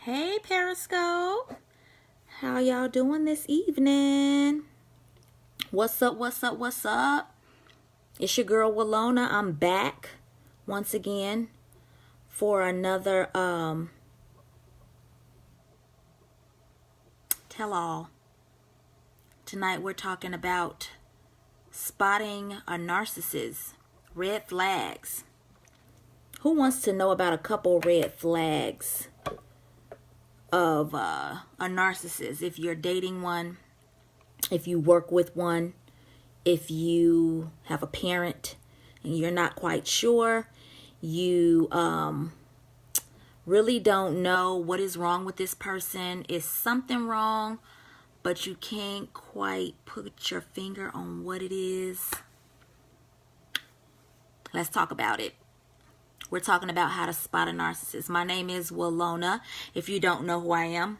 Hey Periscope, how y'all doing this evening? What's up, what's up, what's up? It's your girl Walona. I'm back once again for another tell-all. Tonight we're talking about spotting a narcissist, red flags. Who wants to know about a couple red flags of a narcissist? If you're dating one, if you work with one, if you have a parent and you're not quite sure, you really don't know what is wrong with this person. Is something wrong, but you can't quite put your finger on what it is? Let's talk about it. We're talking about how to spot a narcissist. My name is Walona. If you don't know who I am,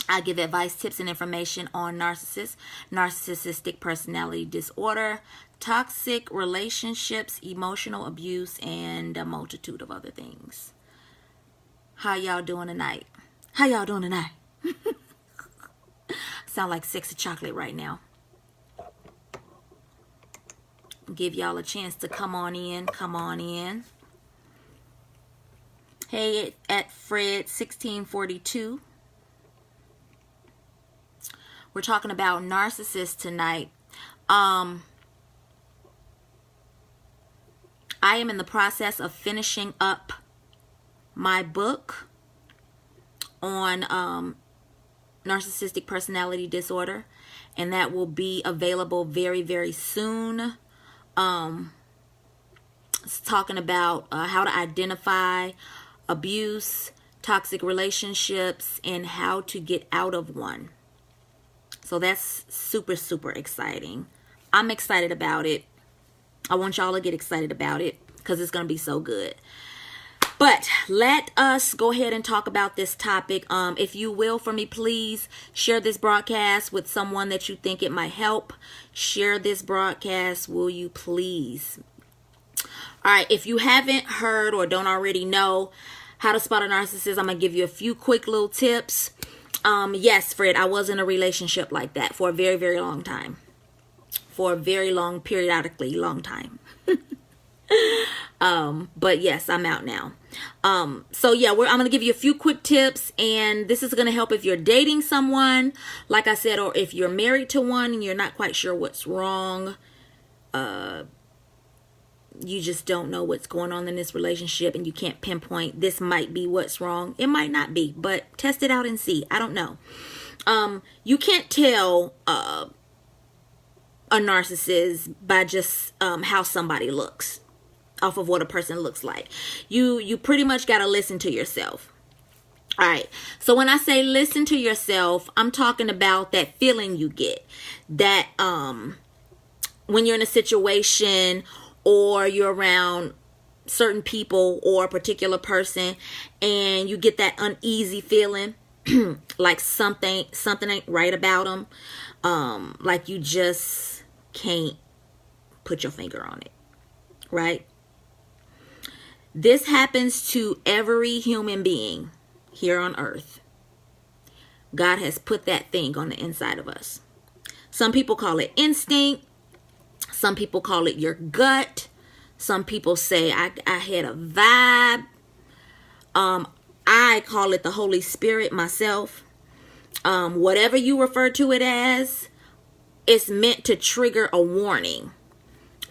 I give advice, tips, and information on narcissists, narcissistic personality disorder, toxic relationships, emotional abuse, and a multitude of other things. How y'all doing tonight? How y'all doing tonight? Sound like sexy chocolate right now. Give y'all a chance to come on in. Come on in. Hey, at Fred 1642. We're talking about narcissists tonight. I am in the process of finishing up my book on narcissistic personality disorder, and that will be available very, very soon. It's talking about how to identify abuse, toxic relationships, and how to get out of one. So that's super, super exciting. I'm excited about it. I want y'all to get excited about it because it's going to be so good. But let us go ahead and talk about this topic. If you will, for me, please share this broadcast with someone that you think it might help. Share this broadcast, will you please? All right, if you haven't heard or don't already know how to spot a narcissist, I'm going to give you a few quick little tips. Yes, Fred, I was in a relationship like that for a very, very long time. For a very long, periodically long time. But yes, I'm out now. So yeah, I'm going to give you a few quick tips, and this is going to help if you're dating someone, like I said, or if you're married to one and you're not quite sure what's wrong. You just don't know what's going on in this relationship and you can't pinpoint this might be what's wrong. It might not be, but test it out and see. I don't know. You can't tell a narcissist by just how somebody looks, off of what a person looks like. You pretty much got to listen to yourself. All right. So when I say listen to yourself, I'm talking about that feeling you get that when you're in a situation or you're around certain people or a particular person and you get that uneasy feeling like something ain't right about them, like you just can't put your finger on it, right? This happens to every human being here on earth. God has put that thing on the inside of us. Some people call it instinct. Some people call it your gut. Some people say I had a vibe. I call it the Holy Spirit myself. Whatever you refer to it as, it's meant to trigger a warning.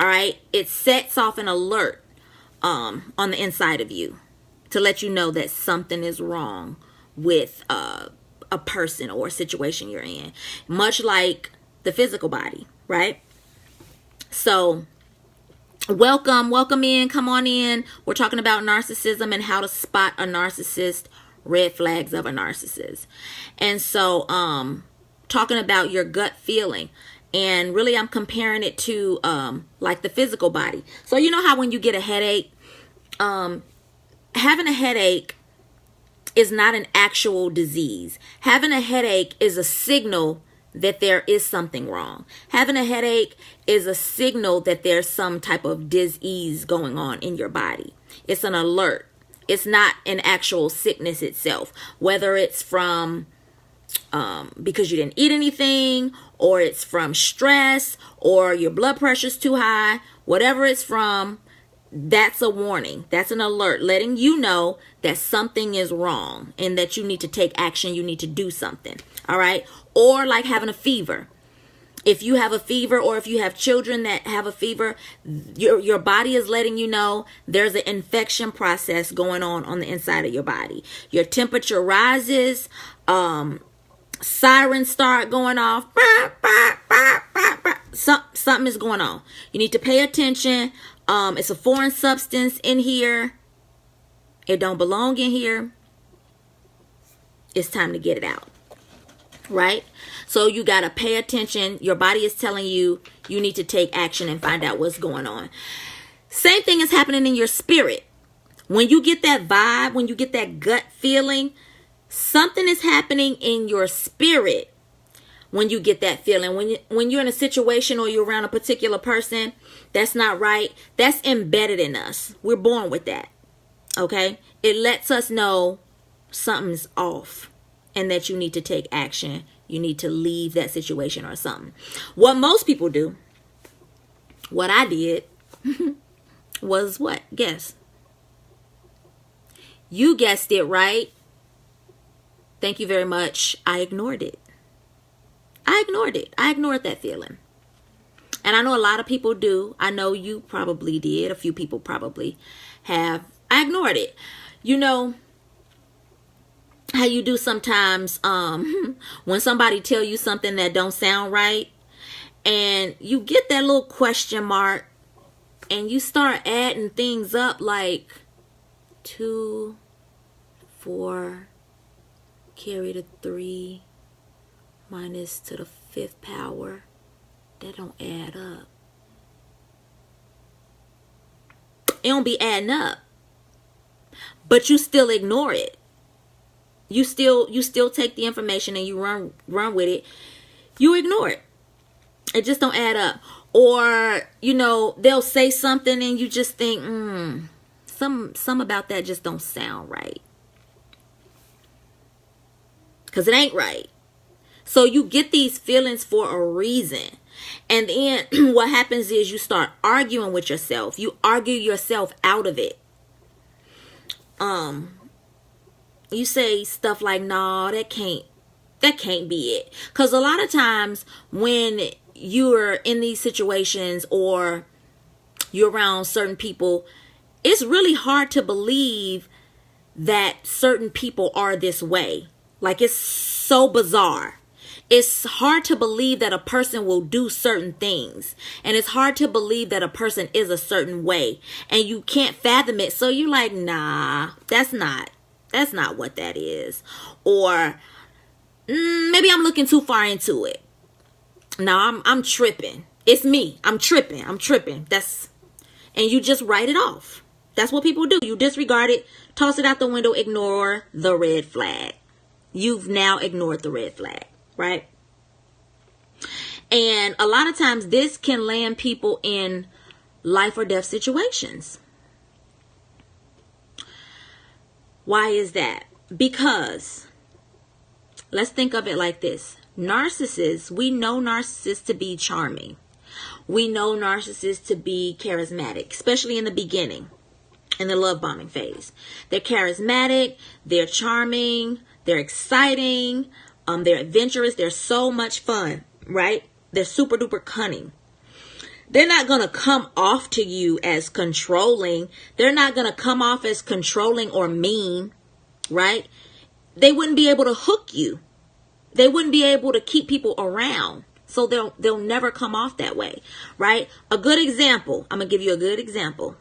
All right. It sets off an alert on the inside of you to let you know that something is wrong with a person or a situation you're in. Much like the physical body, right? So welcome in, come on in. We're talking about narcissism and how to spot a narcissist, red flags of a narcissist. And so talking about your gut feeling, and really I'm comparing it to like the physical body. So you know how when you get a headache, having a headache is not an actual disease. Having a headache is a signal that there is something wrong. Having a headache is a signal that there's some type of disease going on in your body. It's an alert. It's not an actual sickness itself, whether it's from because you didn't eat anything, or it's from stress, or your blood pressure's too high. Whatever it's from, that's a warning. That's an alert letting you know that something is wrong and that you need to take action. You need to do something. All right. Or like having a fever. If you have a fever, or if you have children that have a fever, your body is letting you know there's an infection process going on the inside of your body. Your temperature rises. Sirens start going off. Something is going on. You need to pay attention. It's a foreign substance in here. It don't belong in here. It's time to get it out. Right? So you got to pay attention. Your body is telling you you need to take action and find out what's going on. Same thing is happening in your spirit. When you get that vibe, when you get that gut feeling, something is happening in your spirit. When you get that feeling, when you're in a situation or you're around a particular person that's not right, that's embedded in us. We're born with that. Okay? It lets us know something's off and that you need to take action. You need to leave that situation or something. What most people do, what I did, was what? Guess. You guessed it right. Thank you very much. I ignored it. I ignored that feeling. And I know a lot of people do. I know you probably did. A few people probably have. I ignored it. You know how you do sometimes when somebody tell you something that don't sound right, and you get that little question mark and you start adding things up like 2, 4, carry the 3 minus to the 5th power. That don't add up. It don't be adding up. But you still ignore it. You still take the information and you run with it. You ignore it. It just don't add up. Or, they'll say something and you just think, some about that just don't sound right. Because it ain't right. So you get these feelings for a reason. And then what happens is you start arguing with yourself. You argue yourself out of it. You say stuff like, "No, that can't be it." Because a lot of times when you're in these situations or you're around certain people, it's really hard to believe that certain people are this way. Like, it's so bizarre. It's hard to believe that a person will do certain things. And it's hard to believe that a person is a certain way. And you can't fathom it. So you're like, nah, that's not what that is. Or maybe I'm looking too far into it. No, I'm tripping. It's me. I'm tripping. And you just write it off. That's what people do. You disregard it, toss it out the window, ignore the red flag. You've now ignored the red flag, right? And a lot of times this can land people in life or death situations. Why is that? Because let's think of it like this. Narcissists, we know narcissists to be charming. We know narcissists to be charismatic, especially in the beginning, in the love bombing phase. They're charismatic, they're charming, they're exciting, they're adventurous, they're so much fun, right? They're super duper cunning. They're not going to come off to you as controlling. They're not going to come off as controlling or mean, right? They wouldn't be able to hook you. They wouldn't be able to keep people around. So they'll never come off that way, right? A good example. I'm going to give you a good example.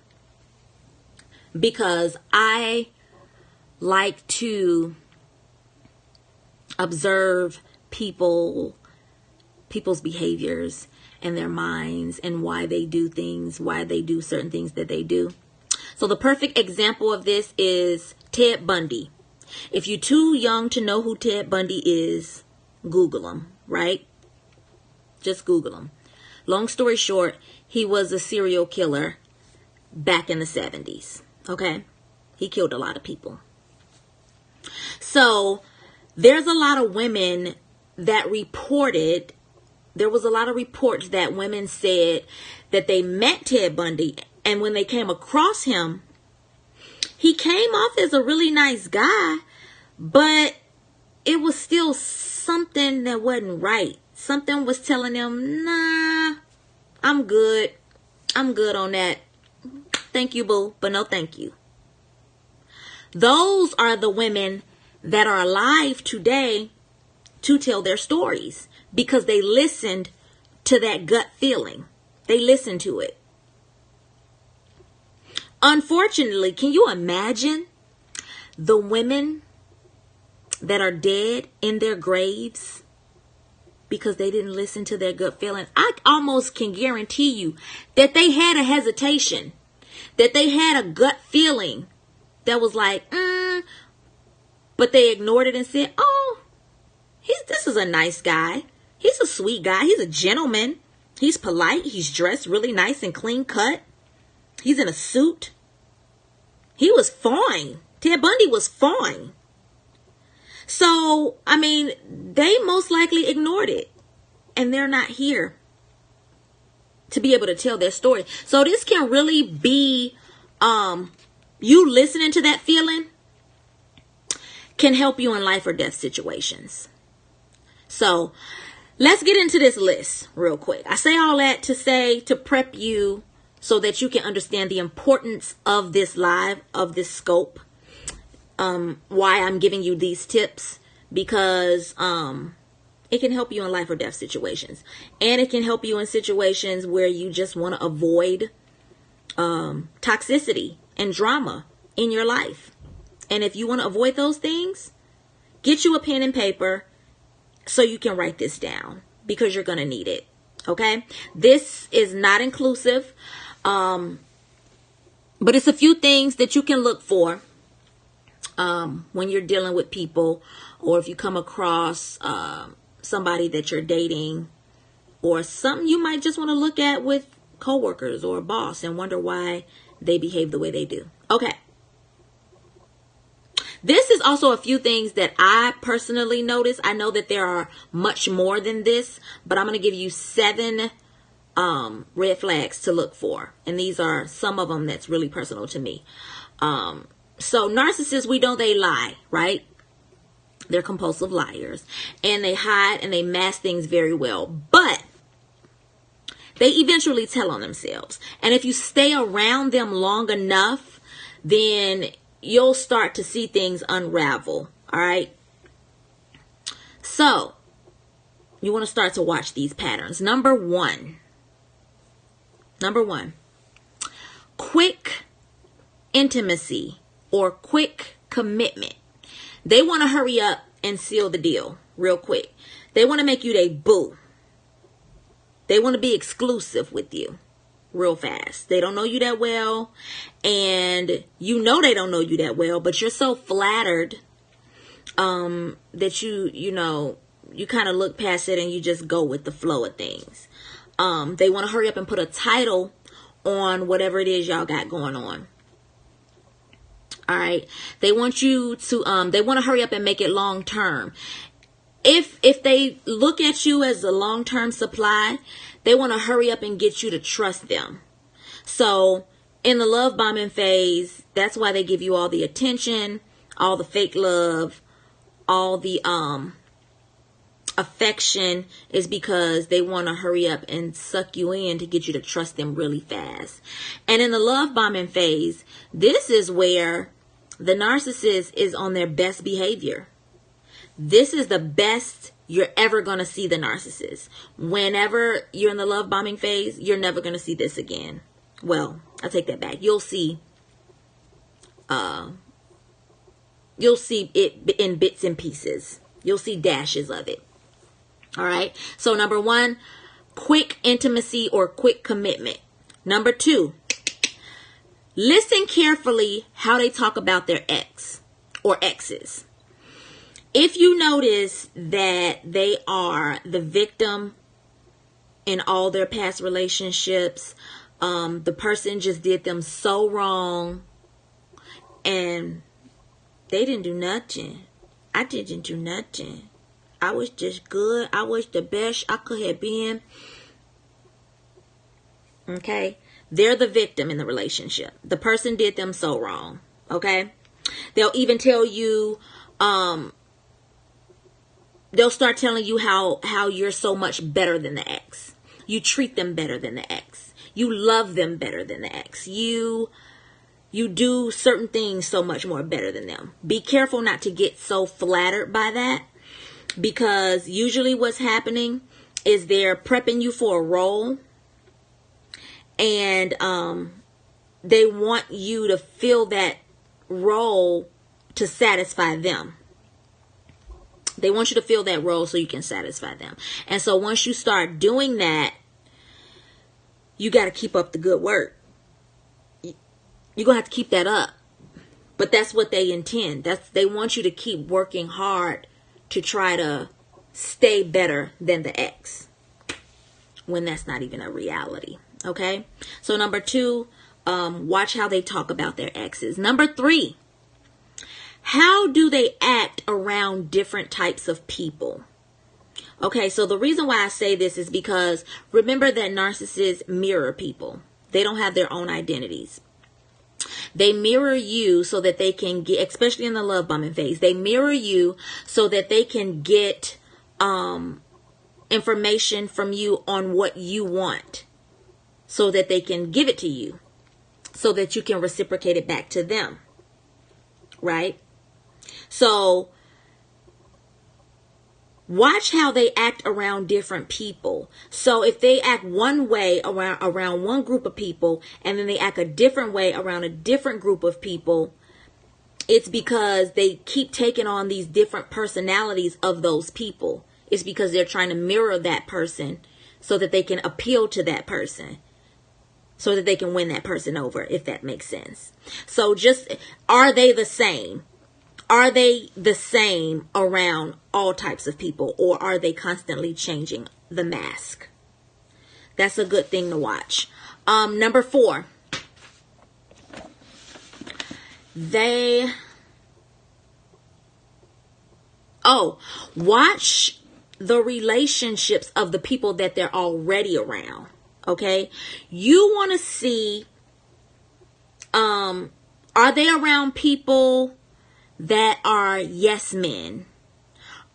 Because I like to observe people's behaviors and their minds and why they do certain things that they do. So the perfect example of this is Ted Bundy. If you're too young to know who Ted Bundy is, Google him, right? Just Google him. Long story short, he was a serial killer back in the 70s. Okay? He killed a lot of people. So there's a lot of women that reported, there was a lot of reports that women said that they met Ted Bundy, and when they came across him, he came off as a really nice guy, but it was still something that wasn't right. Something was telling them, nah, I'm good. I'm good on that. Thank you, boo, but no thank you. Those are the women that are alive today to tell their stories because they listened to that gut feeling. They listened to it. Unfortunately, can you imagine the women that are dead in their graves because they didn't listen to their gut feeling? I almost can guarantee you that they had a hesitation, that they had a gut feeling that was like, but they ignored it and said, oh, this is a nice guy. He's a sweet guy. He's a gentleman. He's polite. He's dressed really nice and clean cut. He's in a suit. He was fine. Ted Bundy was fine. So, I mean, they most likely ignored it. And they're not here to be able to tell their story. So this can really be you listening to that feeling can help you in life or death situations. So let's get into this list real quick. I say all that to prep you so that you can understand the importance of this live, of this scope. Why I'm giving you these tips, because it can help you in life or death situations. And it can help you in situations where you just want to avoid toxicity and drama in your life. And if you want to avoid those things, get you a pen and paper so you can write this down, because you're going to need it. Okay? This is not inclusive, but it's a few things that you can look for when you're dealing with people, or if you come across somebody that you're dating, or something you might just want to look at with coworkers or a boss and wonder why they behave the way they do. Okay. This is also a few things that I personally noticed. I know that there are much more than this, but I'm going to give you 7 red flags to look for. And these are some of them that's really personal to me. So narcissists, we know they lie, right? They're compulsive liars, and they hide and they mask things very well, but they eventually tell on themselves. And if you stay around them long enough, then you'll start to see things unravel. All right. So you want to start to watch these patterns. Number one, quick intimacy or quick commitment. They want to hurry up and seal the deal real quick. They want to make you their boo. They want to be exclusive with you real fast. They don't know you that well, and you know they don't know you that well, but you're so flattered that you kind of look past it and you just go with the flow of things. They want to hurry up and put a title on whatever it is y'all got going on. All right. They want you to, they want to hurry up and make it long term. If they look at you as a long-term supply, they want to hurry up and get you to trust them. So in the love bombing phase, that's why they give you all the attention, all the fake love, all the affection, is because they want to hurry up and suck you in to get you to trust them really fast. And in the love bombing phase, this is where the narcissist is on their best behavior. This is the best you're ever going to see the narcissist. Whenever you're in the love bombing phase, you're never going to see this again. Well, I take that back. You'll see it in bits and pieces. You'll see dashes of it. All right. So number 1, quick intimacy or quick commitment. Number 2, listen carefully how they talk about their ex or exes. If you notice that they are the victim in all their past relationships, the person just did them so wrong, and they didn't do nothing. I didn't do nothing. I was just good. I was the best I could have been. Okay? They're the victim in the relationship. The person did them so wrong. Okay? They'll even tell you, they'll start telling you how you're so much better than the ex. You treat them better than the ex. You love them better than the ex. You do certain things so much more better than them. Be careful not to get so flattered by that, because usually what's happening is they're prepping you for a role, and they want you to fill that role to satisfy them. They want you to fill that role so you can satisfy them. And so once you start doing that, you got to keep up the good work. You're going to have to keep that up. But that's what they intend. They want you to keep working hard to try to stay better than the ex, when that's not even a reality. Okay? So number 2, watch how they talk about their exes. Number 3, how do they act around different types of people? Okay, so the reason why I say this is because remember that narcissists mirror people. They don't have their own identities. They mirror you so that they can get, especially in the love bombing phase, they mirror you so that they can get information from you on what you want, so that they can give it to you, so that you can reciprocate it back to them. Right? So watch how they act around different people. So if they act one way around one group of people, and then they act a different way around a different group of people, it's because they keep taking on these different personalities of those people. It's because they're trying to mirror that person so that they can appeal to that person, so that they can win that person over, if that makes sense. So just, are they the same? Are they the same around all types of people, or are they constantly changing the mask? That's a good thing to watch. Number 4, watch the relationships of the people that they're already around. Okay? You want to see, are they around people that are yes men?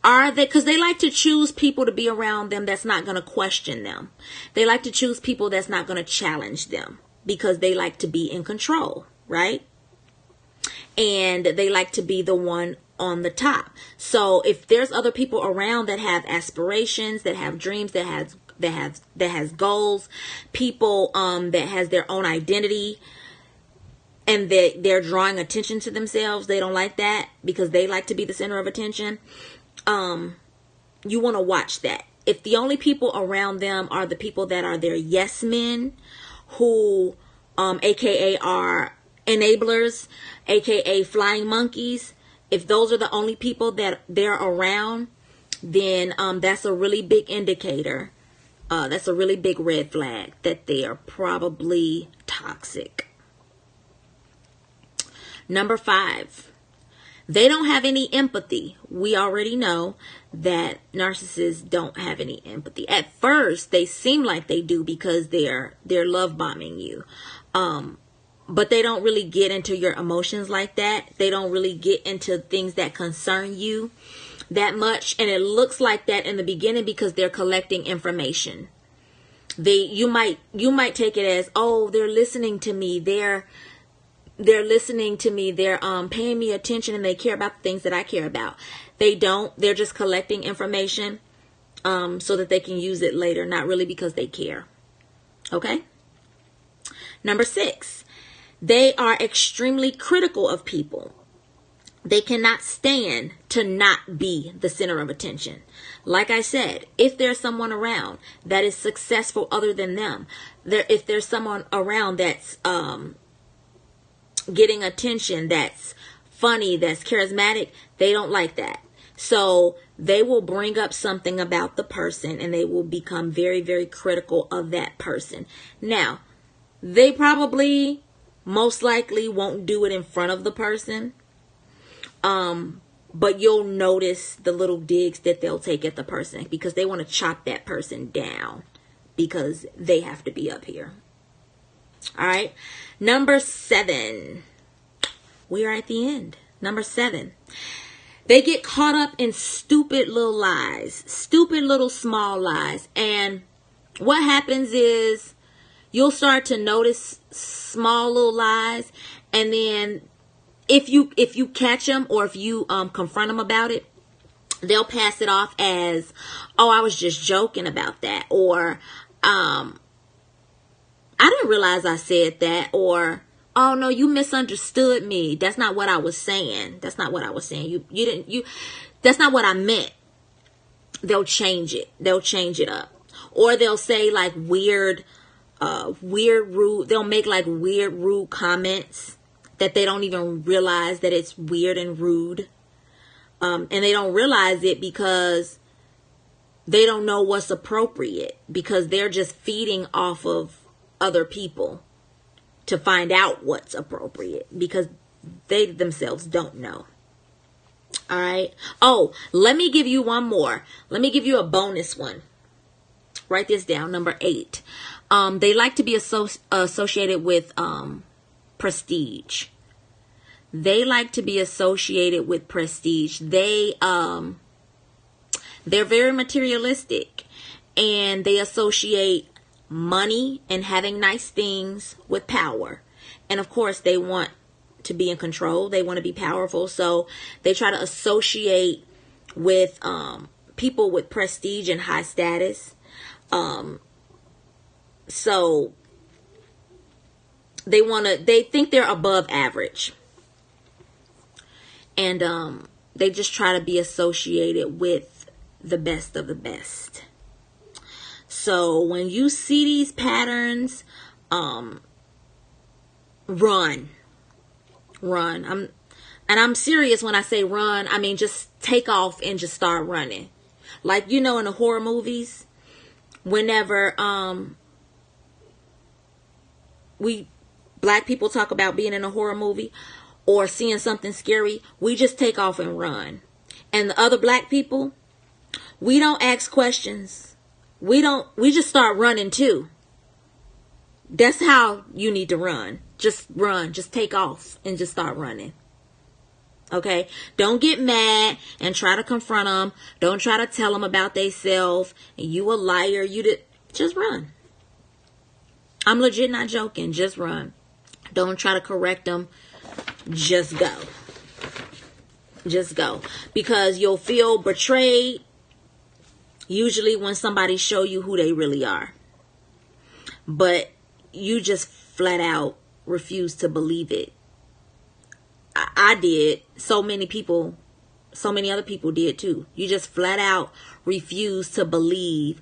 Are they, because they like to choose people to be around them that's not going to question them. They like to choose people that's not going to challenge them, because they like to be in control, right? And they like to be the one on the top. So if there's other people around that have aspirations, that have dreams, that has goals, people that has their own identity, and that they're drawing attention to themselves, they don't like that, because they like to be the center of attention. You want to watch that. If the only people around them are the people that are their yes men, who aka are enablers, aka flying monkeys, if those are the only people that they're around, then that's a really big indicator. That's a really big red flag that they are probably toxic. Number 5, they don't have any empathy. We already know that narcissists don't have any empathy. At first, they seem like they do, because they're love bombing you. But they don't really get into your emotions like that. They don't really get into things that concern you that much. And it looks like that in the beginning because they're collecting information. You might take it as, oh, they're listening to me. They're listening to me. They're paying me attention, and they care about the things that I care about. They don't. They're just collecting information so that they can use it later. Not really because they care. Okay? Number 6, they are extremely critical of people. They cannot stand to not be the center of attention. Like I said, if there's someone around that is successful other than them, if there's someone around that's getting attention, that's funny, that's charismatic, they don't like that. So they will bring up something about the person, and they will become very, very critical of that person. Now, they probably most likely won't do it in front of the person. But you'll notice the little digs that they'll take at the person because they want to chop that person down because they have to be up here. All right. Number 7. We are at the end. Number 7. They get caught up in stupid little lies, stupid little small lies. And what happens is you'll start to notice small little lies. And then if you catch them or if you confront them about it, they'll pass it off as, oh, I was just joking about that. Or, I didn't realize I said that. Or, oh no, you misunderstood me. That's not what I was saying. That's not what I was saying. That's not what I meant. They'll change it. They'll change it up. Or they'll say like weird, rude. They'll make like weird, rude comments that they don't even realize that it's weird and rude. And they don't realize it because they don't know what's appropriate, because they're just feeding off of other people to find out what's appropriate because they themselves don't know. All right. Oh, let me give you one more. Let me give you a bonus one. Write this down. Number 8. They like to be associated with prestige. They like to be associated with prestige. They're very materialistic, and they associate money and having nice things with power. And of course, they want to be in control. They want to be powerful. So they try to associate with people with prestige and high status. So they think they're above average. And they just try to be associated with the best of the best. So when you see these patterns, run. I'm serious when I say run. I mean, just take off and just start running. Like, in the horror movies, whenever black people talk about being in a horror movie or seeing something scary, we just take off and run. And the other black people, we don't ask questions. We just start running too. That's how you need to run. Just run. Just take off and just start running. Okay? Don't get mad and try to confront them. Don't try to tell them about themselves. And you a liar. Just run. I'm legit not joking. Just run. Don't try to correct them. Just go. Just go. Because you'll feel betrayed usually when somebody show you who they really are. But you just flat out refuse to believe it. I did. So many other people did too. You just flat out refuse to believe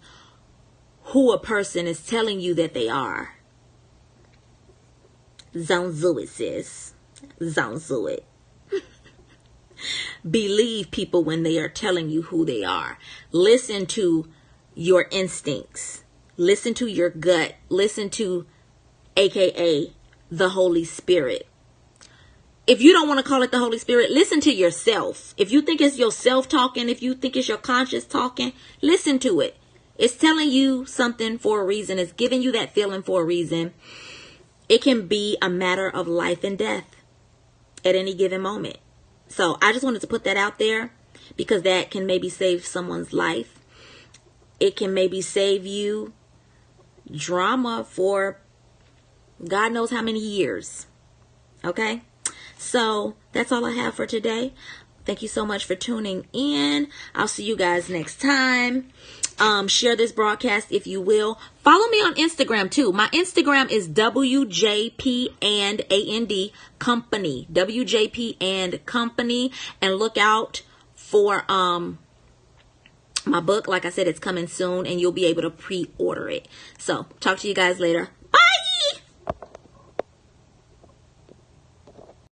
who a person is telling you that they are. Don't do it, sis. Don't do it. Believe people when they are telling you who they are. Listen to your instincts. Listen to your gut. Listen to, AKA, the Holy Spirit. If you don't want to call it the Holy Spirit, listen to yourself. If you think it's yourself talking, if you think it's your conscience talking, listen to it. It's telling you something for a reason. It's giving you that feeling for a reason. It can be a matter of life and death at any given moment. So I just wanted to put that out there because that can maybe save someone's life. It can maybe save you drama for God knows how many years. Okay? So that's all I have for today. Thank you so much for tuning in. I'll see you guys next time. Share this broadcast if you will. Follow me on Instagram too. My Instagram is WJP and AND Company. WJP and Company. And look out for my book. Like I said, it's coming soon and you'll be able to pre-order it. So talk to you guys later.